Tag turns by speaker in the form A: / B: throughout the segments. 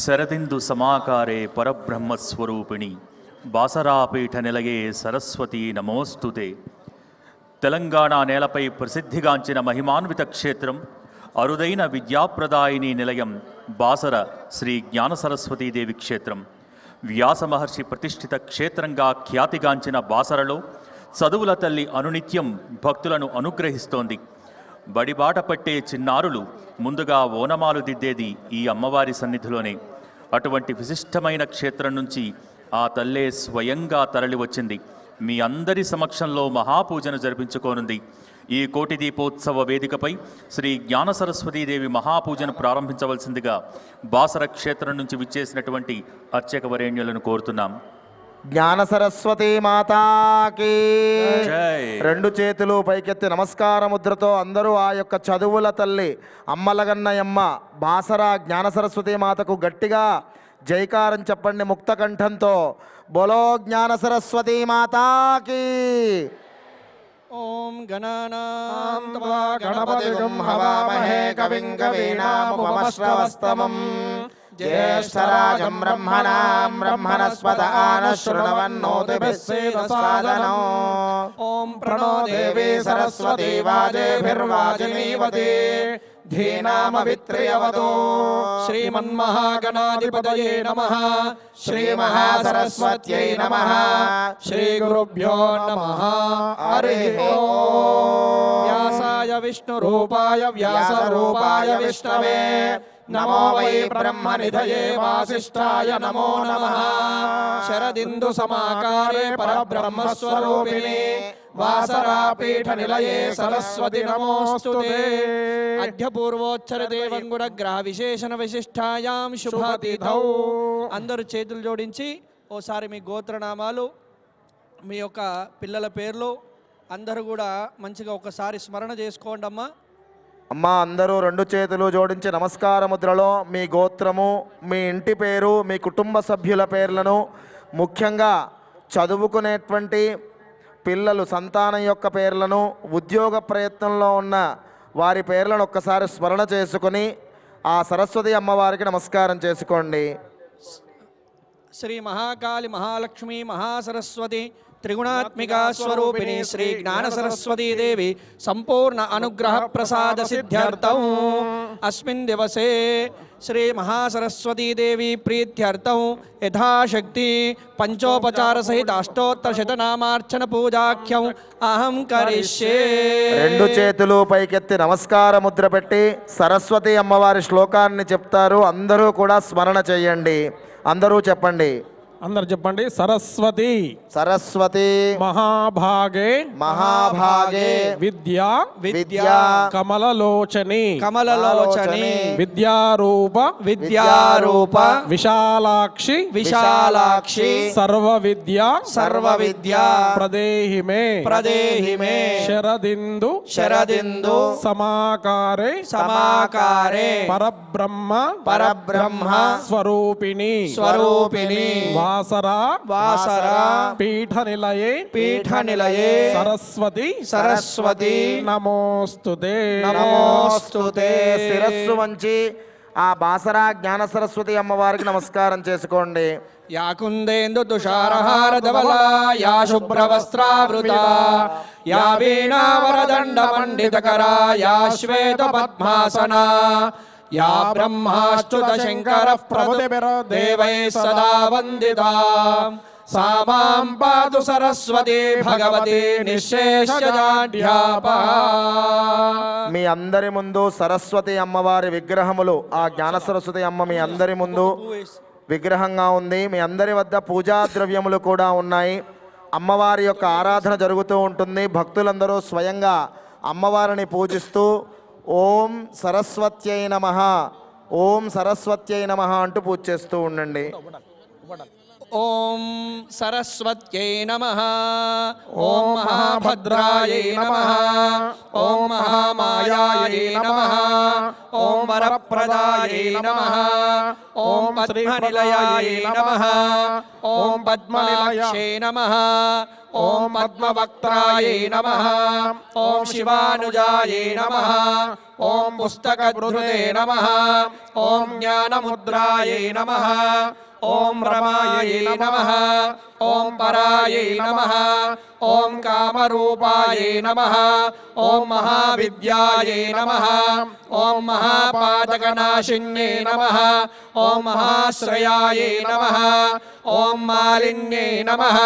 A: శరదిందు సమాకారే పరబ్రహ్మస్వరూపిణి బాసరాపీఠ నిలయే సరస్వతి నమోస్తుతే. తెలంగాణ నేలపై ప్రసిద్ధిగాంచిన మహిమాన్విత క్షేత్రం, అరుదైన విద్యాప్రదాయిని నిలయం బాసర శ్రీ జ్ఞాన సరస్వతీదేవి క్షేత్రం. వ్యాస మహర్షి ప్రతిష్ఠిత క్షేత్రంగా ఖ్యాతిగాంచిన బాసరలో చదువుల తల్లి అనునిత్యం భక్తులను అనుగ్రహిస్తోంది. బడిబాట పట్టే చిన్నారులు ముందుగా ఓనమాలు దిద్దేది ఈ అమ్మవారి సన్నిధిలోనే. అటువంటి విశిష్టమైన క్షేత్రం నుంచి ఆ తల్లే స్వయంగా తరలివచ్చింది. మీ అందరి సమక్షంలో మహాపూజను జరిపించుకోనుంది. ఈ కోటి దీపోత్సవ వేదికపై శ్రీ జ్ఞాన సరస్వతీదేవి మహాపూజను ప్రారంభించవలసిందిగా బాసర క్షేత్రం నుంచి విచ్చేసినటువంటి అర్చక వరేణ్యులను కోరుతున్నాం.
B: జ్ఞాన సరస్వతీ మాతాకి రెండు చేతులు పైకెత్తి నమస్కార ముద్రతో అందరూ ఆ యొక్క చదువుల తల్లి అమ్మలగన్నయమ్మ బాసర జ్ఞాన సరస్వతీ మాతకు గట్టిగా జైకారం చెప్పండి ముక్త కంఠంతో. బోలో జ్ఞాన సరస్వతీ మాతాకి.
C: ఓం గణానాం త్వా గణపతిం హవామహే కవిం కవీనాముపమశ్రవస్తమం జ్యేష్ఠరాజం బ్రహ్మణాం బ్రహ్మణస్పత ఆనశృణవన్నోతిభిः సేదసాదనం. ఓం ప్రణో దేవీ సరస్వతీ వాజేభిర్వాజినీవతి ధీనామవిత్రయవదో. శ్రీమన్మహాగణాధిపతయే నమః. శ్రీమహాసరస్వత్యై నమః. శ్రీగురుభ్యో నమః. హరి ఓం. వ్యాసాయ విష్ణురూపాయ వ్యాసరూపాయ విష్ణవే నమో వై బ్రహ్మనిధయే వాసిష్ఠాయ నమో నమః. శరదిందు సమాకారే పరబ్రహ్మస్వరూపిణి వాసరాపీఠ నిలయే సరస్వతి నమోస్తుతే. అద్య పూర్వోచ్చర దేవంగుణ గ్రహ విశేషణ విశిష్టాయాం శుభతిథౌ. అందరూ చేతులు జోడించి ఓసారి మీ గోత్రనామాలు, మీ యొక్క పిల్లల పేర్లు అందరూ కూడా మంచిగా ఒకసారి స్మరణ చేసుకోండి అమ్మా.
B: అమ్మ అందరూ రెండు చేతులు జోడించి నమస్కార ముద్రలో మీ గోత్రము, మీ ఇంటి పేరు, మీ కుటుంబ సభ్యుల పేర్లను, ముఖ్యంగా చదువుకునేటువంటి పిల్లలు సంతానం యొక్క పేర్లను, ఉద్యోగ ప్రయత్నంలో ఉన్న వారి పేర్లను ఒక్కసారి స్మరణ చేసుకొని ఆ సరస్వతి అమ్మవారికి నమస్కారం చేసుకోండి.
C: శ్రీ మహాకాళి మహాలక్ష్మి మహాసరస్వతి త్రిగుణాత్మికా స్వరూపిణి శ్రీ జ్ఞాన సరస్వతీ దేవి సంపూర్ణ అనుగ్రహ ప్రసాద సిద్ధ్యర్థం అస్మిన్ దివసే శ్రీ మహాసరస్వతీ దేవి ప్రీత్యర్థం యథాశక్తి పంచోపచార సహిత అష్టోత్తర శతనామార్చన పూజాఖ్యం అహం కరిష్యే.
B: రెండు చేతులు పైకెత్తి నమస్కార ముద్ర పెట్టి సరస్వతి అమ్మవారి శ్లోకాన్ని చెప్తారు. అందరూ కూడా స్మరణ చేయండి. అందరూ చెప్పండి.
D: అందరు చెప్పండి. సరస్వతి
B: సరస్వతి
D: మహాభాగే
B: మహాభాగే
D: విద్యా
B: విద్యా
D: కమలలోచని
C: కమలలోచని
D: విద్యారూప
C: విద్యారూప
D: విశాలాక్షి
C: విశాలాక్షి
D: సర్వ విద్యా
C: సర్వ విద్యా
D: ప్రదేహి మే
C: ప్రదేహి మే
D: శరదిందు
C: శరదిందు
D: సమాకారే
C: సమాకారే
D: పరబ్రహ్మ
C: పరబ్రహ్మ
D: స్వరూపిణి
C: స్వరూపిణి
D: వాసరా
C: వాసరా
D: పీఠ నిలయే
C: పీఠ నిలయే
D: సరస్వతి
C: సరస్వతి
D: నమోస్తుతే
C: నమోస్తుతే.
B: శిరస్సు వంచి ఆ బాసరా జ్ఞాన సరస్వతి అమ్మవారికి నమస్కారం చేసుకోండి.
C: యా కుందేందు తుషారహార ధవలా యా శుభ్రవస్త్రావృతా యా వీణావరదండ పండితకరా యా శ్వేత పద్మాసనా యా బ్రహ్మాచ్యుత శంకర ప్రభుదేవై సదా వందితా సా మాం పాతు సరస్వతి భగవతి నిశ్శేషజాఢ్యాపా.
B: మీ అందరి ముందు సరస్వతి అమ్మవారి విగ్రహములు, ఆ జ్ఞాన సరస్వతి అమ్మ మీ అందరి ముందు విగ్రహంగా ఉంది. మీ అందరి వద్ద పూజా ద్రవ్యములు కూడా ఉన్నాయి. అమ్మవారి యొక్క ఆరాధన జరుగుతూ ఉంటుంది. భక్తులందరూ స్వయంగా అమ్మవారిని పూజిస్తూ ఓం సరస్వత్యై నమః, ఓం సరస్వత్యై నమః అంటూ పూజ చేస్తూ ఉండండి.
C: ఓం సరస్వత్యై నమః. ఓం మహాభద్రాయై నమః. ఓం మహామాయాయై నమః. ఓం వరప్రదాయై నమః. ఓం పద్మనిలయాయై నమః. ఓం పద్మనిలక్షే నమః. ఓం పద్మవక్త్రాయై నమః. ఓం శివానుజాయై నమః. ఓం పుస్తకధృతే నమః. ఓం జ్ఞానముద్రాయై నమః. ఓం రమాయై నమః. ఓం పరాయై నమః. ఓం కామరూపాయై నమః. ఓం మహావిద్యాయై నమః. ఓం మహాపాతకనాశిన్యై నమః. ఓం మహాశ్రయాయై నమః. ఓం మాలిన్యై నమః.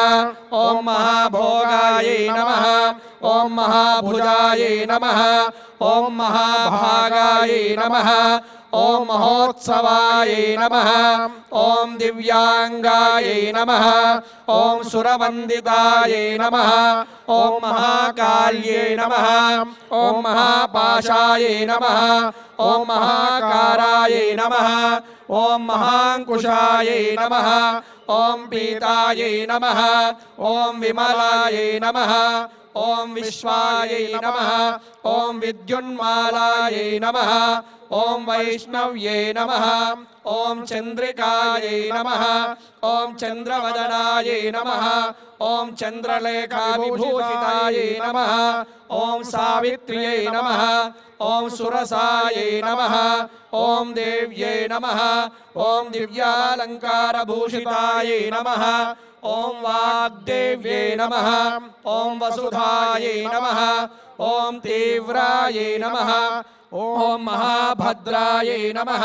C: ఓం మహాభోగాయై నమః. ఓం మహాభుజాయై నమః. ఓం మహాభాగాయై నమః. ఓం మహోత్సవాయై నమః. ఓం దివ్యాంగాయై నమః. ఓం సురవందితాయై నమః. ఓం మహాకాళ్యై నమః. ఓం మహాపాశాయై నమః. ఓం మహాకారాయై నమః. ఓం మహాంకుశాయై నమః. ఓం పీతాయై నమః. ఓం విమలాయై నమః. ఓం విశ్వాయై నమః. ఓం విద్యున్మాలాయై నమః. ఓం వైష్ణవ్యై నమః. ఓం చంద్రికాయై నమః. ఓం చంద్రవదనాయై నమః. ఓం చంద్రలేఖావిభూషితాయై నమః. ఓం సావిత్ర్యై నమః. ఓం సురసాయై నమః. ఓం దేవ్యై నమః. ఓం దివ్యాలంకారభూషితాయై నమః. ఓం వాగ్దేవ్యై నమః. ఓం వసుధాయై నమః. ఓం తీవ్రాయై నమః. ఓం మహాభద్రాయై నమః.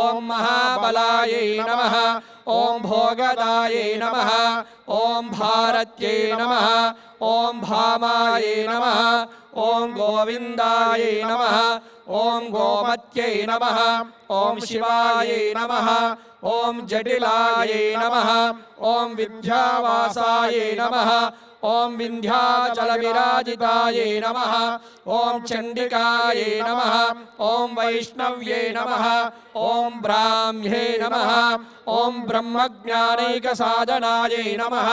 C: ఓం మహాబలాయై నమః. ఓం భోగదాయై నమః. ఓం భారత్యై నమః. ఓం భామాయై నమః. ఓం గోవిందాయై నమః. ఓం గోమత్యై నమః. ఓం శివాయై నమః. ఓం జటిలాయై నమః. ఓం విద్యావాసాయై నమః. ఓం వింధ్యాచల విరాజితాయై నమః. ఓం చండికాయై నమః. ఓం వైష్ణవ్యై నమః. ఓం బ్రాహ్మ్యై నమః. ఓం బ్రహ్మజ్ఞానైక సాధనాయై నమః.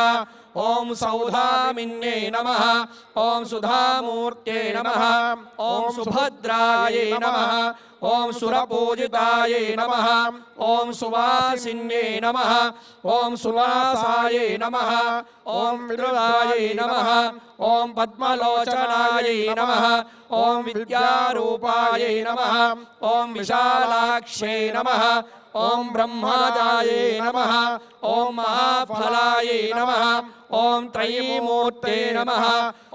C: ఓం సౌధామిన్యై నమః. ఓం సుధామూర్త్యై నమః. ఓం సుభద్రాయై నమః. ఓం సురపూజితాయై నమః. ఓం సువాసిన్యై నమః. ఓం సువాసాయై నమః. ఓం విరులాయై నమః. ఓం పద్మలోచనాయై నమః. ఓం విద్యారూపాయై నమః. ఓం విశాలాక్షై నమః. ఓం బ్రహ్మదాయై నమః. ఓం మహాఫలాయై నమః. ఓం త్రయీమూర్తే నమః.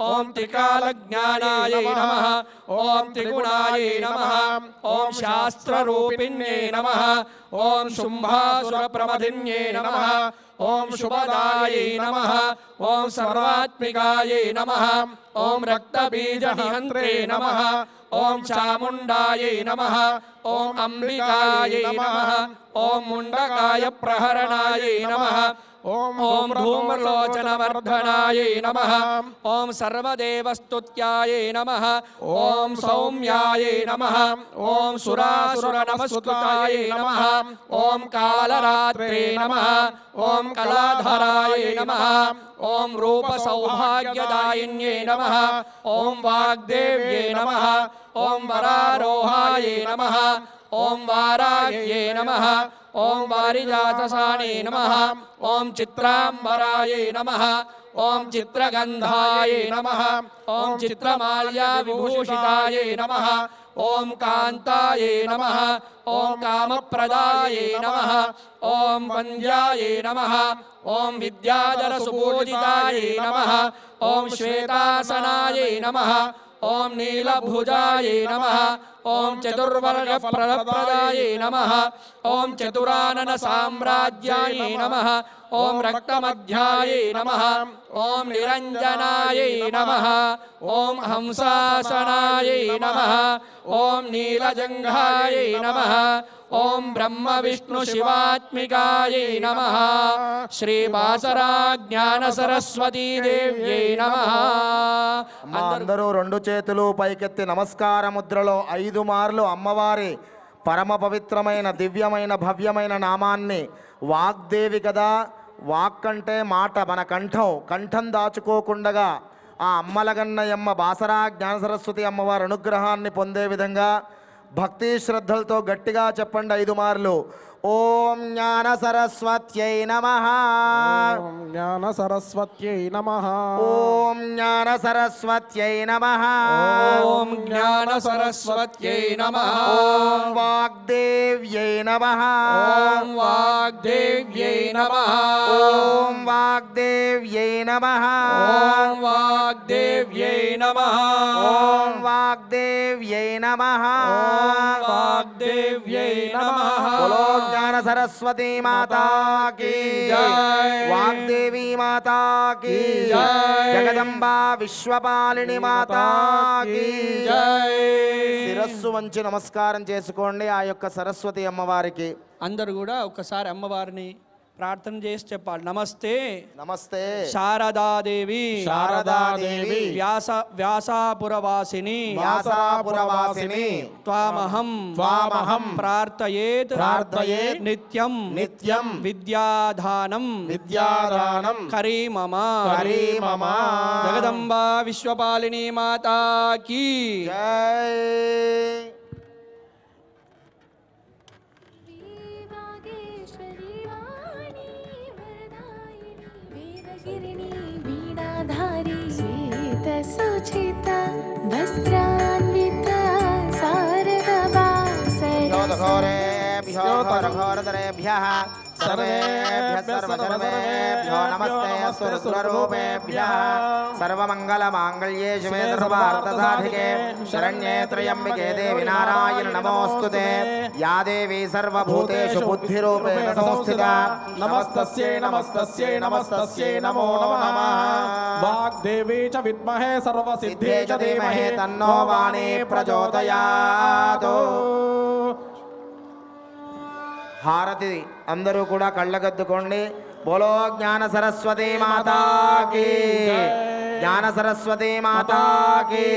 C: ఓం త్రికాలజ్ఞానాయై నమః. ఓం త్రిగుణాయై నమః. ఓం శాస్త్రరూపిణ్యై నమః. ఓం శుంభాసురప్రమథిన్యై నమః. ఓం శుభదాయై నమః. ఓం సర్వాత్మికాయై నమః. ఓం రక్తబీజహంత్రే నమః. ఓం చాముండాయై నమః. ఓం అంబికాయై నమః. ఓం ముండకాయ ప్రహరణాయై నమః. ఓం ధూమ్రలోచనవర్ధనాయై నమః. ఓం సర్వదేవస్తుత్యాయై నమః. ఓం సౌమ్యాయై నమః. ఓం సురాసురనమస్కృతాయై నమః. ఓం కాలరాత్రే నమః. ఓం కళాధరాయై నమః. ఓం రూపసౌభాగ్యదాయిన్యై నమః. ఓం వాగ్దేవ్యై నమః. ఓం వరారోహాయై నమః. ఓం వారాయై నమః. ఓం వారిజాతసానే నమః. ఓం చిత్రాంబరాయై నమః. ఓం చిత్రగంధాయై నమః. ఓం చిత్రమాల్యా విభూషితాయై నమః. ఓం కాంతాయై నమః. ఓం కామప్రదాయై నమః. ఓం వంద్యాయై నమః. ఓం విద్యాధర సుపూజితాయై నమః. ఓం శ్వేతాసనాయై నమః. ఓం నీలభుజాయై నమః. ఓం చతుర్వర్గ ప్రదాయై నమః. ఓం చతురానన సామ్రాజ్యాయై నమః. ఓం రక్తమధ్యాయై నమః. ఓం నిరంజనాయై నమః. ఓం హంసాసనాయై నమః. ఓం నీలజంఘాయై నమః. ఓం బ్రహ్మ విష్ణు శివాత్మికాయై నమః. శ్రీ బాసరా జ్ఞాన సరస్వతీ దేవ్యై నమః.
B: మా అందరూ రెండు చేతులు పైకెత్తి నమస్కార ముద్రలో 5 మార్లు అమ్మవారి పరమ పవిత్రమైన దివ్యమైన భవ్యమైన నామాన్ని వాగ్దేవి కదా వాక్ అంటే మాట, మన కంఠం దాచుకోకుండగా ఆ అమ్మలగన్నయమ్మ బాసరా జ్ఞాన సరస్వతి అమ్మవారి అనుగ్రహాన్ని పొందే విధంగా భక్తి శ్రద్ధలతో గట్టిగా చెప్పండి 5 మార్లు. ఓం జ్ఞాన సరస్వత్యై నమః.
D: ఓం జ్ఞాన సరస్వత్యై నమః.
B: ఓం జ్ఞాన సరస్వత్యై నమః.
C: ఓం జ్ఞాన సరస్వత్యై నమః.
B: ఓం వాగ్దేవ్యై నమః.
C: ఓం వాగ్దేవ్యై నమః.
B: ఓం వాగ్దేవ్యై నమః.
C: ఓం వాగ్దేవ్యై నమః.
B: ఓం వాగ్దేవ్యై నమః.
C: ఓం వాగ్దేవ్యై నమః.
B: బోలో జ్ఞాన సరస్వతి మాతా కీ
C: జై.
B: వాగ్దేవి మాతా కీ
C: జై.
B: జగదంబా విశ్వపాలిని మాతా కీ
C: జై.
B: శిరస్సు వంచి నమస్కారం చేసుకోండి ఆ యొక్క సరస్వతి అమ్మవారికి.
C: అందరూ కూడా ఒకసారి అమ్మవారిని ప్రార్థన చేసి చెప్పాలి. నమస్తే
B: నమస్తే
C: శారదాదేవి
B: శారదాదేవి
C: వ్యాసాపురవాసిని
B: వ్యాసాపురవాసిని
C: త్వామహం ప్రార్థయేత్ నిత్యం
B: నిత్యం
C: విద్యాదానం
B: విద్యాదానం
C: కరీమమ
B: కరీమమ.
C: జగదంబా విశ్వపాలిని మాతా కీ
B: జై.
E: वागेश्वरी वाणी वरदायिनी वेदगिरिणी वीणाधारी श्वेतसुचिता वस्त्रान्विता शारदाबासरसा
B: घोरतरेभ्यः सर्वेभ्यः सर्वधर्मेभ्यो नमस्ते सुररूपेभ्यः सर्वमङ्गलमाङ्गल्ये शिवे सर्वार्थसाधिके शरण्ये त्र्यम्बके देवी नारायण नमोऽस्तुते या देवी सर्वभूतेषु बुद्धिरूपेण संस्थिता
D: नमस्तस्यै नमस्तस्यै नमस्तस्यै नमो नमः. वाग्देवी च विद्महे सर्वसिद्ध्ये च धीमहि
B: तन्नो वाणी प्रचोदयात्. హారతి అందరూ కూడా కళ్ళగద్దుకోండి. బోలో జ్ఞాన సరస్వతి మాతాకి జ్ఞాన సరస్వతి మాతాకి